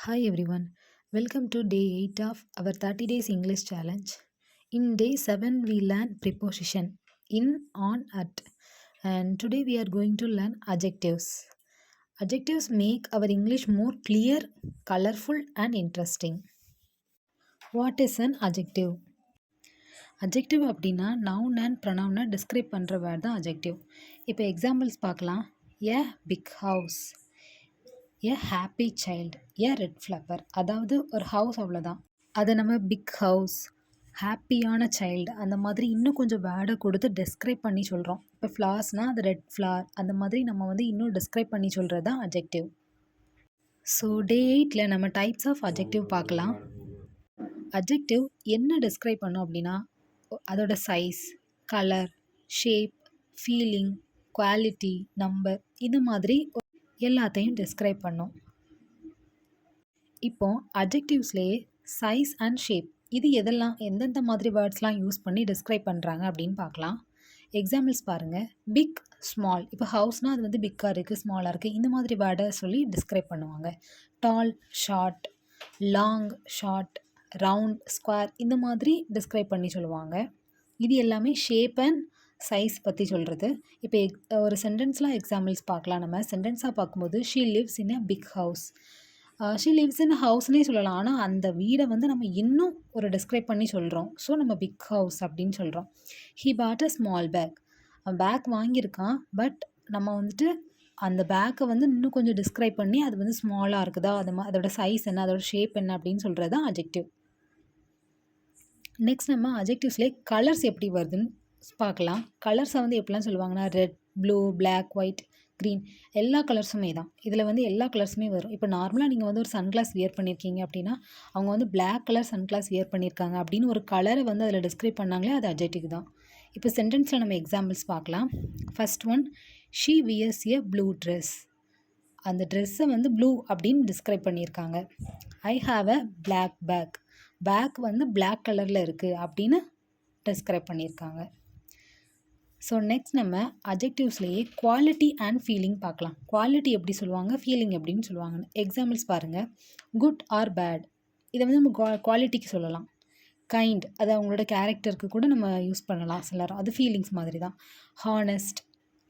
Hi everyone, welcome to day 8 of our 30 days English challenge. In day 7, we learn preposition in, on, at, and today we are going to learn adjectives. Adjectives make our English more clear, colorful, and interesting. What is an adjective? Adjective அப்படின்னா noun and ப்ரொனவுனை describe பண்ணுற word தான் adjective. இப்போ examples பார்க்கலாம். A big house, a happy child, a red flower. அதாவது ஒரு house அவ்வளோதான். அதை நம்ம பிக் ஹவுஸ், ஹாப்பியான சைல்டு அந்த மாதிரி இன்னும் கொஞ்சம் வேர்டை கொடுத்து டிஸ்கிரைப் பண்ணி சொல்கிறோம். இப்போ ஃப்ளார்ஸ்னால் அது ரெட் ஃப்ளார் அந்த மாதிரி நம்ம வந்து இன்னும் டிஸ்கிரைப் பண்ணி சொல்கிறது தான் அட்ஜெக்டிவ். ஸோ டே 8ல் நம்ம டைப்ஸ் ஆஃப் அட்ஜெக்டிவ் பார்க்கலாம். அட்ஜெக்டிவ் என்ன டிஸ்கிரைப் பண்ணோம் அப்படின்னா அதோட size, colour, shape, feeling, quality, number இது மாதிரி எல்லாத்தையும் டிஸ்கிரைப் பண்ணோம். இப்போ அட்ஜெக்டிவ்ஸ்லேயே சைஸ் அண்ட் ஷேப் இது எந்தெந்த மாதிரி வேர்ட்ஸ்லாம் யூஸ் பண்ணி டிஸ்கிரைப் பண்ணுறாங்க அப்படின்னு பார்க்கலாம். எக்ஸாம்பிள்ஸ் பாருங்கள். Big, small. இப்போ ஹவுஸ்னால் அது வந்து பிக்காக இருக்குது, ஸ்மாலாக இருக்குது, இந்த மாதிரி வேர்டை சொல்லி டிஸ்கிரைப் பண்ணுவாங்க. Tall, short, long, short, round, square இந்த மாதிரி டிஸ்கிரைப் பண்ணி சொல்லுவாங்க. இது எல்லாமே ஷேப் அண்ட் சைஸ் பற்றி சொல்கிறது. இப்போ ஒரு சென்டென்ஸ்லாம் எக்ஸாம்பிள்ஸ் பார்க்கலாம். நம்ம சென்டென்ஸாக பார்க்கும்போது she lives in a big house. She lives in ஹவுஸ்னே சொல்லலாம். ஆனால் அந்த வீடை வந்து நம்ம இன்னும் ஒரு டிஸ்கிரைப் பண்ணி சொல்கிறோம். ஸோ நம்ம பிக் ஹவுஸ் அப்படின்னு சொல்கிறோம். He bought a small bag. Bag வாங்கியிருக்கான், பட் நம்ம வந்துட்டு அந்த பேக்கை வந்து இன்னும் கொஞ்சம் டிஸ்கிரைப் பண்ணி அது வந்து ஸ்மாலாக இருக்குதா, அதோட சைஸ் என்ன, அதோட ஷேப் என்ன அப்படின்னு சொல்கிறது தான் அட்ஜெக்டிவ். நெக்ஸ்ட் நம்ம அட்ஜெக்டிவ்ஸ்லேயே கலர்ஸ் எப்படி வருதுன்னு பார்க்கலாம். கலர்ஸை வந்து எப்படிலாம் சொல்லுவாங்கன்னா red, blue, black, white, green எல்லா கலர்ஸுமே தான். இதில் வந்து எல்லா கலர்ஸுமே வரும். இப்போ நார்மலாக நீங்கள் வந்து ஒரு சன்கிளாஸ் வியர் பண்ணியிருக்கீங்க அப்படின்னா அவங்க வந்து பிளாக் கலர் சன்கிளாஸ் வியர் பண்ணியிருக்காங்க அப்படின்னு ஒரு கலரை வந்து அதில் டிஸ்கிரைப் பண்ணாங்களே அது அட்ஜெக்டிவ் தான். இப்போ சென்டென்ஸில் நம்ம எக்ஸாம்பிள்ஸ் பார்க்கலாம். First one, she wears a blue dress. அந்த ட்ரெஸ்ஸை வந்து ப்ளூ அப்படின்னு டிஸ்கிரைப் பண்ணியிருக்காங்க. I have a black bag. Bag வந்து பிளாக் கலரில் இருக்குது அப்படின்னு டிஸ்கிரைப் பண்ணியிருக்காங்க. ஸோ நெக்ஸ்ட் நம்ம அட்ஜெக்டிவ்ஸ்லேயே குவாலிட்டி அண்ட் ஃபீலிங் பார்க்கலாம். குவாலிட்டி எப்படி சொல்லுவாங்க, ஃபீலிங் எப்படின்னு சொல்லுவாங்க. எக்ஸாம்பிள்ஸ் பாருங்கள். குட் ஆர் பேட் இதை வந்து நம்ம குவாலிட்டிக்கு சொல்லலாம். கைண்ட் அது அவங்களோட கேரக்டருக்கு கூட நம்ம யூஸ் பண்ணலாம் சிலர், அது ஃபீலிங்ஸ் மாதிரி தான். ஹானஸ்ட்,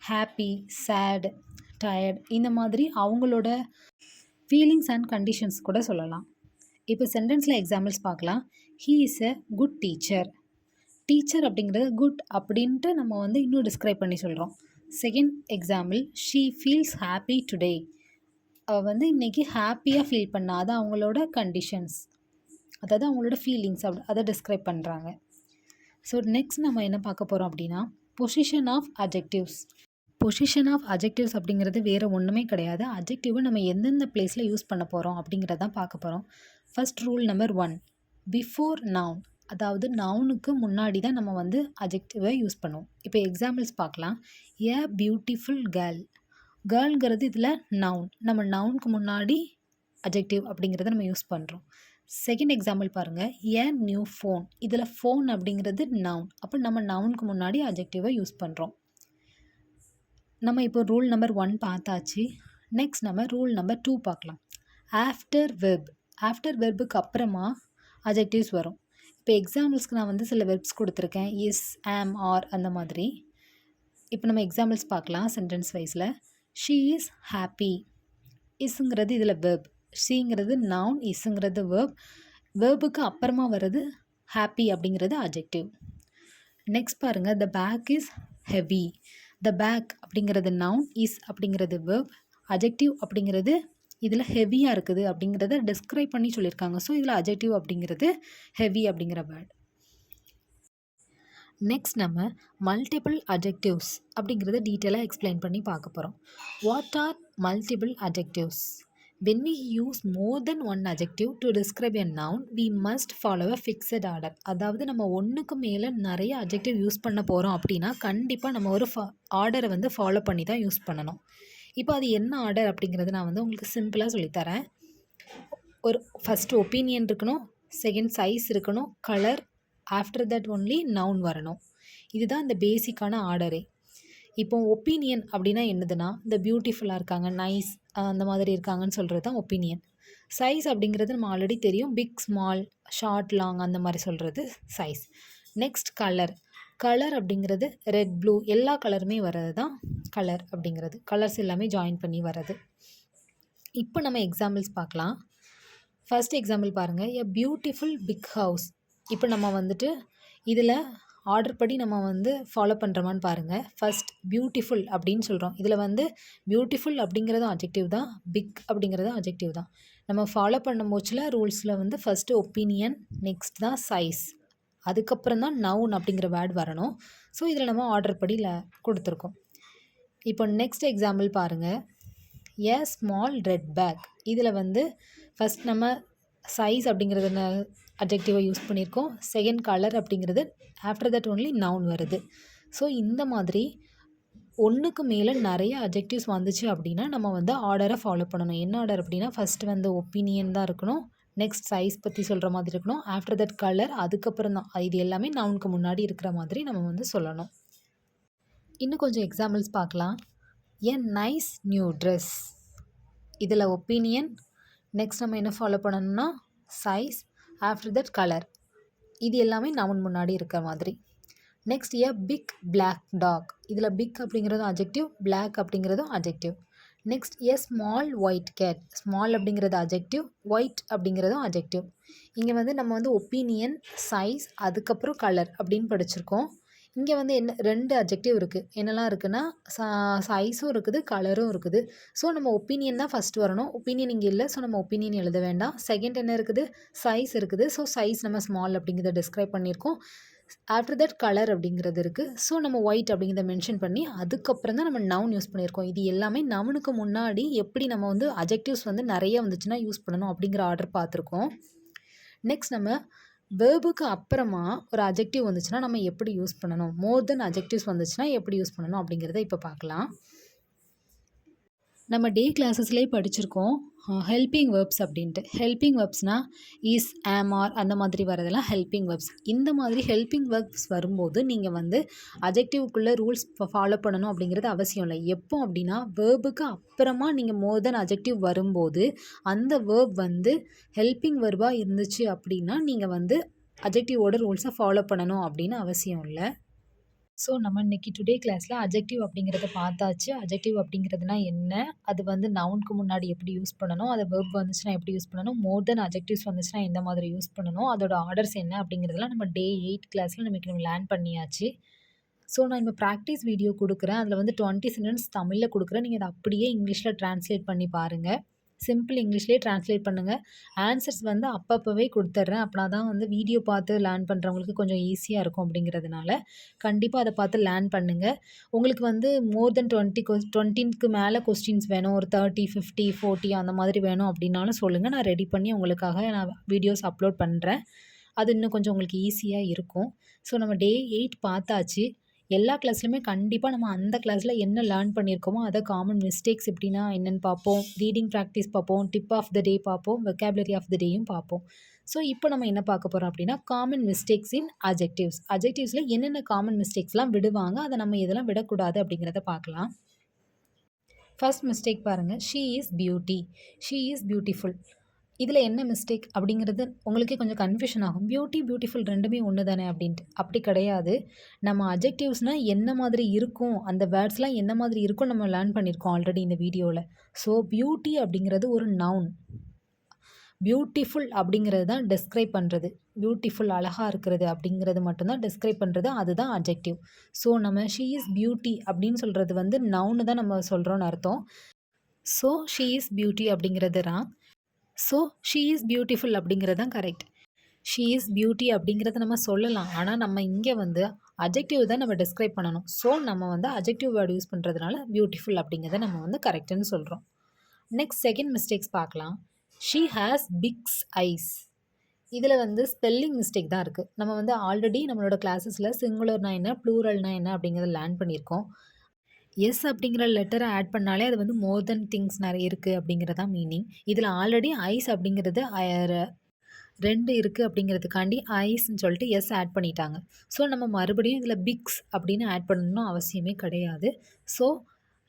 ஹாப்பி, சேட், டயர்ட் இந்த மாதிரி அவங்களோட ஃபீலிங்ஸ் அண்ட் கண்டிஷன்ஸ் கூட சொல்லலாம். இப்போ சென்டென்ஸில் எக்ஸாம்பிள்ஸ் பார்க்கலாம். He is a good teacher. Teacher அப்படிங்கிறது குட் அப்படின்ட்டு நம்ம வந்து இன்னும் டிஸ்கிரைப் பண்ணி சொல்கிறோம். Second example, she feels happy today. அவள் வந்து இன்றைக்கி ஹாப்பியாக ஃபீல் பண்ணாத அவங்களோட கண்டிஷன்ஸ், அதாவது அவங்களோட ஃபீலிங்ஸ் அதை டிஸ்கிரைப் பண்ணுறாங்க. ஸோ நெக்ஸ்ட் நம்ம என்ன பார்க்க போகிறோம் அப்படின்னா position of adjectives. Position of adjectives அப்படிங்கிறது வேறு ஒன்றுமே கிடையாது. அட்ஜெக்டிவை நம்ம எந்தெந்த பிளேஸில் யூஸ் பண்ண போகிறோம் அப்படிங்கிறதான் பார்க்க போகிறோம். First rule number 1, before noun. அதாவது நவுனுக்கு முன்னாடி தான் நம்ம வந்து அட்ஜெக்டிவை யூஸ் பண்ணுவோம். இப்போ எக்ஸாம்பிள்ஸ் பார்க்கலாம். A beautiful girl. கேர்ள்ங்கிறது இதில் நவுன், நம்ம நவுனுக்கு முன்னாடி அட்ஜெக்டிவ் அப்படிங்கிறத நம்ம யூஸ் பண்ணுறோம். செகண்ட் எக்ஸாம்பிள் பாருங்கள். A new phone. இதில் ஃபோன் அப்படிங்கிறது நவுன், அப்போ நம்ம நவுனுக்கு முன்னாடி அட்ஜெக்டிவை யூஸ் பண்ணுறோம். நம்ம இப்போ ரூல் நம்பர் 1 பார்த்தாச்சு. நெக்ஸ்ட் நம்ம ரூல் நம்பர் 2 பார்க்கலாம். After verb. ஆஃப்டர் வெர்புக்கு அப்புறமா அட்ஜெக்டிவ்ஸ் வரும். இப்போ எக்ஸாம்பிள்ஸ்க்கு நான் வந்து சில வெர்ப்ஸ் கொடுத்துருக்கேன். இஸ், ஆம், ஆர் அந்த மாதிரி. இப்போ நம்ம எக்ஸாம்பிள்ஸ் பார்க்கலாம் சென்டென்ஸ் வைஸில். She is happy. இஸ்ங்கிறது இதில் வெர்ப், ஷீங்கிறது நவுன், இஸ்ங்கிறது வெர்ப். வெர்புக்கு அப்புறமா வர்றது ஹாப்பி அப்படிங்கிறது அட்ஜெக்டிவ். நெக்ஸ்ட் பாருங்கள். The bag is heavy. The bag அப்படிங்கிறது நவுன், இஸ் அப்படிங்கிறது வெர்ப், அட்ஜெக்டிவ் அப்படிங்கிறது இதில் ஹெவியாக இருக்குது அப்படிங்கிறத டிஸ்கிரைப் பண்ணி சொல்லியிருக்காங்க. ஸோ இதில் அட்ஜெக்டிவ் அப்படிங்கிறது ஹெவி அப்படிங்கிற வேர்ட். நெக்ஸ்ட் நம்ம மல்டிபிள் அட்ஜெக்டிவ்ஸ் அப்படிங்கிறத டீட்டெயிலாக எக்ஸ்பிளைன் பண்ணி பார்க்க போகிறோம். What are multiple adjectives? When we use more than one adjective to describe a noun, we must follow a fixed order. அதாவது நம்ம ஒன்றுக்கு மேலே நிறைய அட்ஜெக்டிவ் யூஸ் பண்ண போகிறோம் அப்படின்னா கண்டிப்பாக நம்ம ஒரு ஆர்டரை வந்து ஃபாலோ பண்ணி தான் யூஸ் பண்ணணும். இப்போ அது என்ன ஆர்டர் அப்படிங்கிறது நான் வந்து உங்களுக்கு சிம்பிளாக சொல்லித்தரேன். ஒரு ஃபஸ்ட்டு ஒப்பீனியன் இருக்கணும், செகண்ட் சைஸ் இருக்கணும், colour, after that only noun வரணும். இதுதான் இந்த பேசிக்கான ஆர்டரே. இப்போ ஒப்பீனியன் அப்படின்னா என்னதுன்னா, இந்த பியூட்டிஃபுல்லாக இருக்காங்க, நைஸ் அந்த மாதிரி இருக்காங்கன்னு சொல்கிறது தான் ஒப்பீனியன். சைஸ் அப்படிங்கிறது நம்ம ஆல்ரெடி தெரியும். பிக், ஸ்மால், ஷார்ட், லாங் அந்த மாதிரி சொல்கிறது சைஸ். Next colour. கலர் அப்படிங்கிறது ரெட், ப்ளூ எல்லா கலருமே வர்றது தான் கலர் அப்படிங்கிறது. கலர்ஸ் எல்லாமே ஜாயின் பண்ணி வர்றது. இப்போ நம்ம எக்ஸாம்பிள்ஸ் பார்க்கலாம். ஃபர்ஸ்ட் எக்ஸாம்பிள் பாருங்கள். A beautiful big house. இப்போ நம்ம வந்துட்டு இதில் ஆர்டர் படி நம்ம வந்து ஃபாலோ பண்ணுறோமான்னு பாருங்கள். ஃபர்ஸ்ட் பியூட்டிஃபுல் அப்படின்னு சொல்கிறோம். இதில் வந்து பியூட்டிஃபுல் அப்படிங்கிறதும் அட்ஜெக்டிவ் தான், பிக் அப்படிங்கிறதும் அட்ஜெக்டிவ் தான். நம்ம ஃபாலோ பண்ண போச்சில் ரூல்ஸில் வந்து ஃபஸ்ட்டு ஒப்பீனியன், நெக்ஸ்ட் தான் சைஸ், அதுக்கப்புறம் தான் நவுன் அப்படிங்கிற வேர்ட் வரணும். ஸோ இதில் நம்ம ஆர்டர் படி கொடுத்துருக்கோம். இப்போ நெக்ஸ்ட் எக்ஸாம்பிள் பாருங்கள். ஏ ஸ்மால் ரெட் பேக். இதில் வந்து ஃபஸ்ட் நம்ம சைஸ் அப்படிங்கிறது அட்ஜெக்டிவை யூஸ் பண்ணியிருக்கோம். செகண்ட் கலர் அப்படிங்கிறது, ஆஃப்டர் தட் ஒன்லி நவுன் வருது. ஸோ இந்த மாதிரி ஒன்றுக்கு மேலே நிறைய அட்ஜெக்டிவ்ஸ் வந்துச்சு அப்படின்னா நம்ம வந்து ஆர்டரை ஃபாலோ பண்ணணும். என்ன ஆர்டர் அப்படின்னா ஃபஸ்ட்டு வந்து ஒப்பீனியன் தான் இருக்கணும், நெக்ஸ்ட் சைஸ் பற்றி சொல்கிற மாதிரி இருக்கணும், ஆஃப்டர் தட் கலர், அதுக்கப்புறம் தான் இது எல்லாமே நவுனுக்கு முன்னாடி இருக்கிற மாதிரி நம்ம வந்து சொல்லணும். இன்னும் கொஞ்சம் எக்ஸாம்பிள்ஸ் பார்க்கலாம். A nice new dress. இதில் ஒப்பீனியன், நெக்ஸ்ட் நம்ம என்ன ஃபாலோ பண்ணணும்னா சைஸ், ஆஃப்டர் தட் கலர், இது எல்லாமே நவுன் முன்னாடி இருக்கிற மாதிரி. Next a big black dog. இதில் பிக் அப்படிங்கிறதும் அட்ஜெக்டிவ், பிளாக் அப்படிங்கிறதும் adjective. Next a small white cat. Small அப்படிங்கிறது அட்ஜெக்டிவ், ஒயிட் அப்படிங்கிறதும் அட்ஜெக்டிவ். இங்கே வந்து நம்ம வந்து ஒப்பீனியன், சைஸ், அதுக்கப்புறம் கலர் அப்படின்னு படிச்சிருக்கோம். இங்கே வந்து என்ன 2 அட்ஜெக்டிவ் இருக்குது. என்னெல்லாம் இருக்குன்னா சைஸும் இருக்குது, கலரும் இருக்குது. ஸோ நம்ம ஒப்பீனியன் தான் ஃபஸ்ட் வரணும். ஒப்பீனியன் இங்கே இல்லை, ஸோ நம்ம ஒப்பீனியன் எழுத வேண்டாம். செகண்ட் என்ன இருக்குது, சைஸ் இருக்குது. ஸோ சைஸ் நம்ம ஸ்மால் அப்படிங்கிறத டிஸ்கிரைப் பண்ணியிருக்கோம். ஆஃப்டர் தட் கலர் அப்படிங்கிறது இருக்குது. ஸோ நம்ம ஒயிட் அப்படிங்கிறத மென்ஷன் பண்ணி அதுக்கப்புறம் தான் நம்ம நவுன் யூஸ் பண்ணியிருக்கோம். இது எல்லாமே நவுனுக்கு முன்னாடி எப்படி நம்ம வந்து அட்ஜெக்டிவ்ஸ் வந்து நிறைய வந்துச்சுன்னா யூஸ் பண்ணணும் அப்படிங்கிற ஆர்டர் பார்த்துருக்கோம். நெக்ஸ்ட் நம்ம வேர்புக்கு அப்புறமா ஒரு அட்ஜெக்டிவ் வந்துச்சுன்னா நம்ம எப்படி யூஸ் பண்ணணும், மோர் தென் அட்ஜெக்டிவ்ஸ் வந்துச்சுன்னா எப்படி யூஸ் பண்ணணும் அப்படிங்கிறத இப்போ பார்க்கலாம். நம்ம டே கிளாஸஸ்லேயே படிச்சிருக்கோம் ஹெல்பிங் வேர்ப்ஸ் அப்படின்ட்டு. ஹெல்பிங் வேர்ப்ஸ்னால் இஸ், ஆம், ஆர் அந்த மாதிரி வரதெல்லாம் ஹெல்பிங் வேர்ப்ஸ். இந்த மாதிரி ஹெல்பிங் வேர்ப்ஸ் வரும்போது நீங்கள் வந்து அட்ஜெக்டிவ்க்குள்ளே ரூல்ஸ் ஃபாலோ பண்ணணும் அப்படிங்கிறது அவசியம் இல்லை. எப்போ அப்படின்னா வேர்புக்கு அப்புறமா நீங்கள் மோர் தென் அட்ஜெக்டிவ் வரும்போது அந்த வேர்ப் வந்து ஹெல்பிங் வேர்பாக இருந்துச்சு அப்படின்னா நீங்கள் வந்து அட்ஜெக்டிவோட ரூல்ஸை ஃபாலோ பண்ணணும் அப்படின்னு அவசியம் இல்லை. ஸோ நம்ம இன்றைக்கி டுடே கிளாஸில் அட்ஜெக்டிவ் அப்படிங்கிறத பார்த்தாச்சு. அட்ஜெக்டிவ் அப்படிங்கிறதுனா என்ன, அது வந்து நவுனுக்கு முன்னாடி எப்படி யூஸ் பண்ணணும், அது வெர்ப் வந்துச்சுன்னா எப்படி யூஸ் பண்ணணும், மோர் தென் அட்ஜெக்டிவ்ஸ் வந்துச்சுன்னா எந்த மாதிரி யூஸ் பண்ணணும், அதோட ஆர்டர்ஸ் என்ன அப்படிங்கிறதெல்லாம் நம்ம டே 8 கிளாஸில் நம்ம லேர்ன் பண்ணியாச்சு. ஸோ நான் இப்போ ப்ராக்டிஸ் வீடியோ கொடுக்குறேன். அதில் வந்து 20 சென்டென்ஸ் தமிழில் கொடுக்குறேன். நீங்கள் அதை அப்படியே இங்கிலீஷில் ட்ரான்ஸ்லேட் பண்ணி பாருங்கள். சிம்பிள் இங்கிலீஷ்லேயே ட்ரான்ஸ்லேட் பண்ணுங்கள். ஆன்சர்ஸ் வந்து அப்பப்போவே கொடுத்துட்றேன். அப்படின்னா தான் வந்து வீடியோ பார்த்து லேர்ன் பண்ணுறவங்களுக்கு கொஞ்சம் ஈஸியாக இருக்கும் அப்படிங்கிறதுனால கண்டிப்பாக அதை பார்த்து லேர்ன் பண்ணுங்கள். உங்களுக்கு வந்து மோர் தென் 20க்கு மேலே கொஸ்டின்ஸ் வேணும், ஒரு 30, 50, 40 அந்த மாதிரி வேணும் அப்படின்னாலும் சொல்லுங்கள். நான் ரெடி பண்ணி உங்களுக்காக நான் வீடியோஸ் அப்லோட் பண்ணுறேன். அது இன்னும் கொஞ்சம் உங்களுக்கு ஈஸியாக இருக்கும். ஸோ நம்ம டே 8 பார்த்தாச்சு. எல்லா கிளாஸ்லையுமே கண்டிப்பாக நம்ம அந்த கிளாஸில் என்ன லேர்ன் பண்ணியிருக்கோமோ அதை காமன் மிஸ்டேக்ஸ் எப்படின்னா என்னென்னு பார்ப்போம், ரீடிங் ப்ராக்டிஸ் பார்ப்போம், டிப் ஆஃப் த டே பார்ப்போம், வெக்காபுலரி ஆஃப் த டேயும் பார்ப்போம். ஸோ இப்போ நம்ம என்ன பார்க்க போகிறோம் அப்படின்னா காமன் மிஸ்டேக்ஸ் இன் அட்ஜெக்டிவ்ஸ். அட்ஜெக்டிவ்ஸில் என்னென்ன காமன் மிஸ்டேக்ஸ்லாம் விடுவாங்க, அதை நம்ம எதெல்லாம் விடக்கூடாது அப்படிங்கிறத பார்க்கலாம். ஃபர்ஸ்ட் மிஸ்டேக் பாருங்கள், she is beauty. She is beautiful. இதில் என்ன மிஸ்டேக் அப்படிங்கிறது உங்களுக்கே கொஞ்சம் கன்ஃபியூஷன் ஆகும். பியூட்டி, பியூட்டிஃபுல் ரெண்டுமே ஒன்று தானே அப்படின்ட்டு. அப்படி கிடையாது. நம்ம அட்ஜெக்டிவ்ஸ்னால் என்ன மாதிரி இருக்கும், அந்த வேர்ட்ஸ்லாம் என்ன மாதிரி இருக்கும் நம்ம லேர்ன் பண்ணியிருக்கோம் ஆல்ரெடி இந்த வீடியோவில். ஸோ பியூட்டி அப்படிங்கிறது ஒரு நவுன். பியூட்டிஃபுல் அப்படிங்கிறது தான் டெஸ்கிரைப் பண்ணுறது. பியூட்டிஃபுல் அழகாக இருக்கிறது அப்படிங்கிறது மட்டும்தான் டெஸ்கிரைப் பண்ணுறது, அதுதான் அட்ஜெக்டிவ். ஸோ நம்ம ஷீ இஸ் பியூட்டி அப்படின்னு சொல்கிறது வந்து நவுன்னு தான் நம்ம சொல்கிறோன்னு அர்த்தம். ஸோ ஷீ இஸ் பியூட்டி அப்படிங்கிறது wrong. So she is beautiful அப்படிங்கிறது தான் கரெக்ட். ஷீ இஸ் பியூட்டி அப்படிங்கிறத நம்ம சொல்லலாம். ஆனால் நம்ம இங்கே வந்து அட்ஜெக்டிவ் தான் நம்ம டிஸ்கிரைப் பண்ணணும். ஸோ நம்ம வந்து அட்ஜெக்டிவ் வேர்டு யூஸ் பண்ணுறதுனால பியூட்டிஃபுல் அப்படிங்கிறத நம்ம வந்து கரெக்டுன்னு சொல்கிறோம். நெக்ஸ்ட் செகண்ட் மிஸ்டேக்ஸ் பார்க்கலாம். She has bigs eyes. இதில் வந்து ஸ்பெல்லிங் மிஸ்டேக் தான் இருக்குது. நம்ம வந்து ஆல்ரெடி நம்மளோட கிளாஸஸில் சிங்குலர்னா என்ன, ப்ளூரல்னா என்ன அப்படிங்கிறத லேர்ன் பண்ணியிருக்கோம். எஸ் அப்படிங்கிற லெட்டரை ஆட் பண்ணாலே அது வந்து மோர் தென் திங்ஸ் நிறைய இருக்குது அப்படிங்கிறதான் மீனிங். இதில் ஆல்ரெடி ஐஸ் அப்படிங்கிறது 2 இருக்குது அப்படிங்கிறதுக்காண்டி ஐஸ்ன்னு சொல்லிட்டு எஸ் ஆட் பண்ணிட்டாங்க. ஸோ நம்ம மறுபடியும் இதில் பிக்ஸ் அப்படின்னு ஆட் பண்ணணும் அவசியமே கிடையாது. So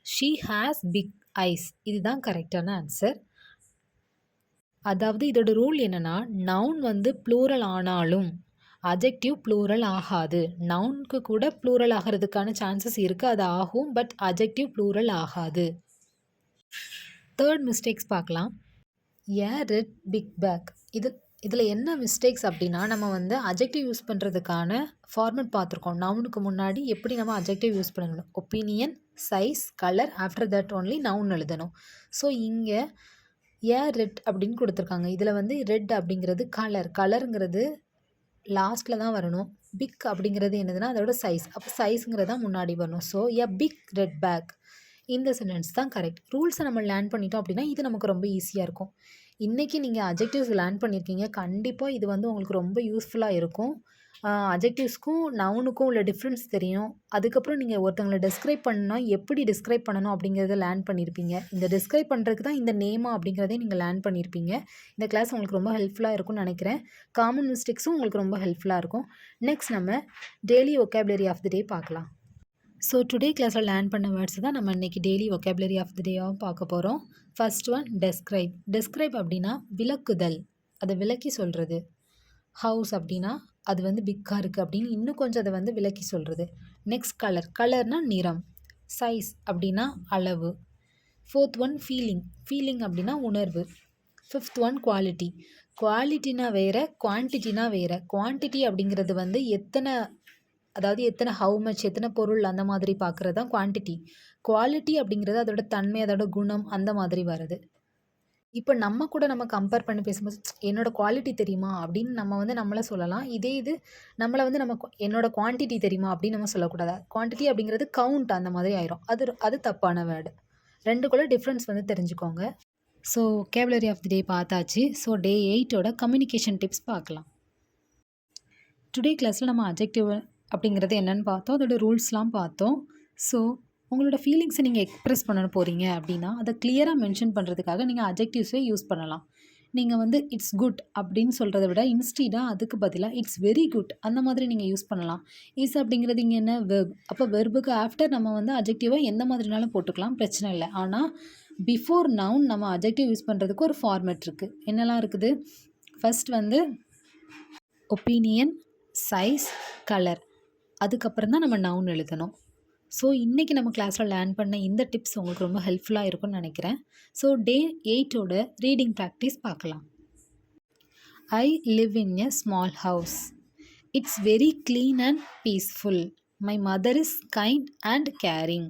she has big eyes, இதுதான் கரெக்டான ஆன்சர். அதாவது இதோட ரூல் என்னன்னா, நவுன் வந்து ப்ளூரல் ஆனாலும், அட்ஜெக்டிவ் ப்ளூரல் ஆகாது. நவுனுக்கு கூட ப்ளூரல் ஆகுறதுக்கான சான்சஸ் இருக்கு. அது ஆகும். பட் அட்ஜெக்டிவ் ப்ளூரல் ஆகாது. 3rd மிஸ்டேக்ஸ் பார்க்கலாம். ஏ ரெட் பிக் பேக். இதில என்ன மிஸ்டேக்ஸ் அப்படின்னா, நம்ம வந்து அட்ஜெக்டிவ் யூஸ் பண்ணுறதுக்கான ஃபார்மேட் பார்த்துருக்கோம். நவுனுக்கு முன்னாடி எப்படி நம்ம அட்ஜெக்டிவ் யூஸ் பண்ணணும். Opinion, size, colour after that only noun எழுதணும். ஸோ இங்கே ஏ ரெட் அப்படின்னு கொடுத்துருக்காங்க. இதில் வந்து ரெட் அப்படிங்கிறது கலர். கலருங்கிறது லாஸ்ட்டில் தான் வரணும். பிக் அப்படிங்கிறது என்னதுன்னா அதோட சைஸ். அப்போ சைஸுங்கிறது தான் முன்னாடி வரணும். So a big red bag. இந்த சென்டென்ஸ் தான் கரெக்ட். ரூல்ஸை நம்ம லேர்ன் பண்ணிட்டோம் அப்படின்னா இது நமக்கு ரொம்ப ஈஸியாக இருக்கும். இன்றைக்கி நீங்கள் அட்ஜெக்டிவ்ஸ் லேர்ன் பண்ணியிருக்கீங்க. கண்டிப்பாக இது வந்து உங்களுக்கு ரொம்ப யூஸ்ஃபுல்லாக இருக்கும். அட்ஜெக்டிவ்ஸ்க்கும் நவுனுக்கும் உள்ள டிஃப்ரென்ஸ் தெரியும். அதுக்கப்புறம் நீங்கள் ஒருத்தவங்களை டிஸ்கிரைப் பண்ணால் எப்படி டிஸ்கிரைப் பண்ணணும் அப்படிங்கிறத லேர்ன் பண்ணியிருப்பீங்க. இந்த டிஸ்கிரைப் பண்ணுறதுக்கு தான் இந்த நேமா அப்படிங்கிறதே நீங்கள் லேர்ன் பண்ணியிருப்பீங்க. இந்த கிளாஸ் உங்களுக்கு ரொம்ப ஹெல்ப்ஃபுல்லாக இருக்கும்னு நினைக்கிறேன். காமன் மிஸ்டேக்ஸும் உங்களுக்கு ரொம்ப ஹெல்ப்ஃபுல்லாக இருக்கும். நெக்ஸ்ட் நம்ம டெய்லி ஒக்காபுலரி ஆஃப் தி டே பார்க்கலாம். ஸோ டுடே கிளாஸில் லேர்ன் பண்ண வேர்ட்ஸ் தான் நம்ம இன்றைக்கி டெய்லி ஒக்காபுலரி ஆஃப் தி டேவாகவும் பார்க்க போகிறோம். First one describe. டெஸ்கிரைப் அப்படின்னா விளக்குதல், அதை விளக்கி சொல்கிறது. ஹவுஸ் அப்படின்னா அது வந்து பிக்காக இருக்குது அப்படின்னு இன்னும் கொஞ்சம் அதை வந்து விளக்கி சொல்கிறது. Next colour. கலர்னால் நிறம். சைஸ் அப்படின்னா அளவு. 4th one feeling. ஃபீலிங் அப்படின்னா உணர்வு. 5th one quality. குவாலிட்டினா வேறு, குவான்டிட்டினா வேறு. குவான்டிட்டி அப்படிங்கிறது வந்து எத்தனை ஹவு மச், எத்தனை பொருள் அந்த மாதிரி பார்க்குறது தான் குவான்டிட்டி. குவாலிட்டி அப்படிங்கிறது அதோட தன்மை, அதோட குணம் அந்த மாதிரி வருது. இப்போ நம்ம கம்பேர் பண்ணி பேசும்போது என்னோடய குவாலிட்டி தெரியுமா அப்படின்னு நம்ம வந்து நம்மளை சொல்லலாம். இதே இது நம்மளை வந்து என்னோடய குவான்டிட்டி தெரியுமா அப்படின்னு நம்ம சொல்லக்கூடாது. குவான்டிட்டி அப்படிங்கிறது கவுண்ட் அந்த மாதிரி ஆயிரும். அது தப்பான வேர்டு. ரெண்டுக்குள்ள டிஃப்ரென்ஸ் வந்து தெரிஞ்சுக்கோங்க. ஸோ ஒக்காபுலரி ஆஃப் தி டே பார்த்தாச்சு. ஸோ டே 8ஓட கம்யூனிகேஷன் டிப்ஸ் பார்க்கலாம். டுடே கிளாஸில் நம்ம அட்ஜெக்டிவ் அப்படிங்கிறது என்னென்னு பார்த்தோம். அதோட ரூல்ஸ்லாம் பார்த்தோம். ஸோ உங்களோட ஃபீலிங்ஸை நீங்கள் எக்ஸ்ப்ரெஸ் பண்ண போகிறீங்க அப்படின்னா அதை கிளியராக மென்ஷன் பண்ணுறதுக்காக நீங்கள் அட்ஜெக்டிவ்ஸே யூஸ் பண்ணலாம். நீங்கள் வந்து இட்ஸ் குட் அப்படின்னு சொல்கிறத விட இன்ஸ்டீடாக அதுக்கு பதிலாக இட்ஸ் வெரி குட் அந்த மாதிரி நீங்கள் யூஸ் பண்ணலாம். இஸ் அப்படிங்கிறது இங்கே என்ன வெர்ப். அப்போ வெர்புக்கு ஆஃப்டர் நம்ம வந்து அட்ஜெக்டிவாக எந்த மாதிரினாலும் போட்டுக்கலாம், பிரச்சனை இல்லை. ஆனால் பிஃபோர் நவுன் நம்ம அட்ஜெக்டிவ் யூஸ் பண்ணுறதுக்கு ஒரு ஃபார்மேட் இருக்குது. என்னெல்லாம் இருக்குது? ஃபர்ஸ்ட் வந்து ஒப்பீனியன், சைஸ், கலர். அதுக்கப்புறம் தான் நம்ம நவுன் எழுதணும். ஸோ இன்றைக்கி நம்ம கிளாஸில் லேர்ன் பண்ண இந்த டிப்ஸ் உங்களுக்கு ரொம்ப ஹெல்ப்ஃபுல்லாக இருக்கும்னு நினைக்கிறேன். ஸோ டே 8ஓட ரீடிங் ப்ராக்டிஸ் பார்க்கலாம். I live in a small house. It's very clean and peaceful. My mother is kind and caring.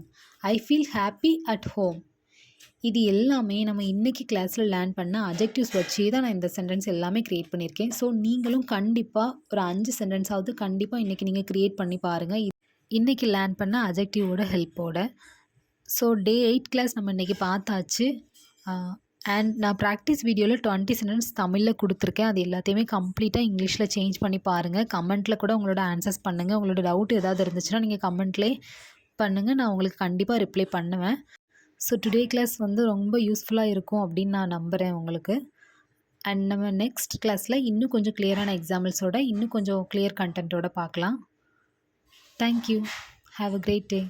I feel happy at home. இது எல்லாமே நம்ம இன்றைக்கி கிளாஸில் லேர்ன் பண்ண அட்ஜெக்டிவ்ஸ் வச்சே தான் நான் இந்த சென்டென்ஸ் எல்லாமே க்ரியேட் பண்ணியிருக்கேன். ஸோ நீங்களும் கண்டிப்பாக ஒரு 5 சென்டென்ஸாவது கண்டிப்பாக இன்றைக்கி நீங்கள் க்ரியேட் பண்ணி பாருங்கள், இன்றைக்கி லேர்ன் பண்ண அட்ஜெக்டிவோட ஹெல்ப்போட. ஸோ டே 8 கிளாஸ் நம்ம இன்றைக்கி பார்த்தாச்சு. அண்ட் நான் ப்ராக்டிஸ் வீடியோவில் 20 சென்டென்ஸ் தமிழில் கொடுத்துருக்கேன். அது எல்லாத்தையுமே கம்ப்ளீட்டாக இங்கிலீஷில் சேஞ்ச் பண்ணி பாருங்கள். கமெண்ட்டில் கூட உங்களோட ஆன்சர்ஸ் பண்ணுங்கள். உங்களோட டவுட் ஏதாவது இருந்துச்சுன்னா நீங்கள் கமெண்ட்லேயே பண்ணுங்கள், நான் உங்களுக்கு கண்டிப்பாக ரிப்ளை பண்ணுவேன். ஸோ டுடே கிளாஸ் வந்து ரொம்ப யூஸ்ஃபுல்லாக இருக்கும் அப்படின்னு நான் நம்புகிறேன் உங்களுக்கு. அண்ட் நம்ம நெக்ஸ்ட் கிளாஸில் இன்னும் கொஞ்சம் கிளியரான எக்ஸாம்பிள்ஸோட இன்னும் கொஞ்சம் கிளியர் கண்டென்ட்டோட பார்க்கலாம். Thank you. Have a great day.